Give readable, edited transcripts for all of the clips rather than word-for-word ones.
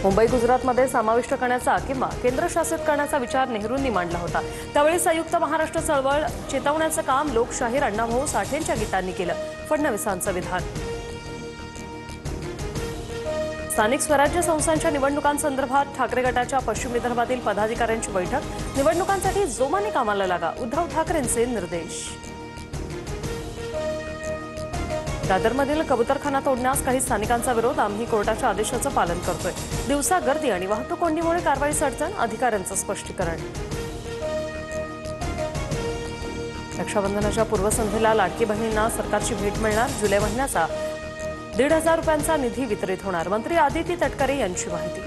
मुंबई गुजरातमध्ये समाविष्ट करण्याचा किंवा केंद्रशासित करण्याचा विचार नेहरूंनी मांडला होता। त्यावेळी संयुक्त महाराष्ट्र चळवळ चेतवण्याचं काम लोकशाहीर अण्णाभाऊ साठेंच्या गीतांनी केलं। फडणवीसांचं विधान। स्थानिक स्वराज्य संस्थांच्या निवडणुकांसंदर्भात ठाकरे गटाच्या पश्चिम विदर्भातील पदाधिकाऱ्यांची बैठक। निवडणुकांसाठी जोमाने कामाला लागा, उद्धव ठाकरेंचे निर्देश। दादरमधील कबूतरखाना तोडण्यास काही स्थानिकांचा विरोध। आम्ही कोर्टाच्या आदेशाचं पालन करतोय। दिवसा गर्दी आणि वाहतूक कोंडीमुळे कारवाईस अडचण, अधिकाऱ्यांचं स्पष्टीकरण। रक्षाबंधनाच्या पूर्वसंध्येला लाडकी बहिणींना सरकारची भेट मिळणार। जुलै महिन्याचा 1,500 रुपयांचा निधी वितरित होणार। मंत्री आदिती तटकरे यांची माहिती।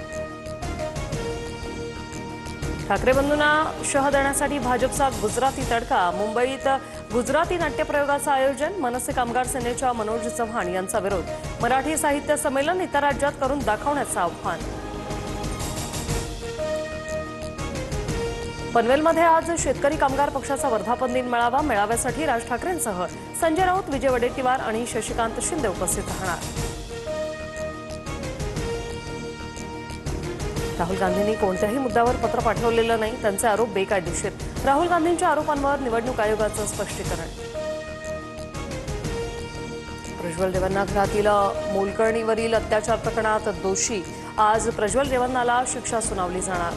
ठाकरे बंधूंना शह देण्यासाठी भाजपचा गुजराती तडका। मुंबईत गुजराती नाट्यप्रयोगाचं आयोजन। मनसे कामगार सेनेच्या मनोज चव्हाण यांचा विरोध। मराठी साहित्य संमेलन इतर राज्यात करून दाखवण्याचं आव्हान। पनवेलमध्ये आज शेतकरी कामगार पक्षाचा वर्धापन दिन मेळावा। मेळाव्यासाठी राज ठाकरेंसह संजय राऊत, विजय वडेट्टीवार आणि शशिकांत शिंदे उपस्थित राहणार। राहुल गांधींनी कोणत्याही मुद्द्यावर पत्र पाठवलेलं नाही। त्यांचे आरोप बेकायदेशीर। राहुल गांधींच्या आरोपांवर निवडणूक आयोगाचं स्पष्टीकरण। प्रज्वल रेवन्ना घरातील मोलकरणीवरील अत्याचार प्रकरणात दोषी। आज प्रज्वल रेवन्नाला शिक्षा सुनावली जाणार।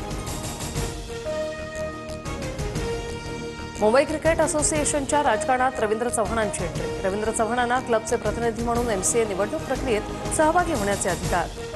मुंबई क्रिकेट असोसिएशनच्या राजकारणात रवींद्र चव्हाणांची एंट्री। रवींद्र चव्हाणांना क्लबचे प्रतिनिधी म्हणून एमसीए निवडणूक प्रक्रियेत सहभागी होण्याचे अधिकार।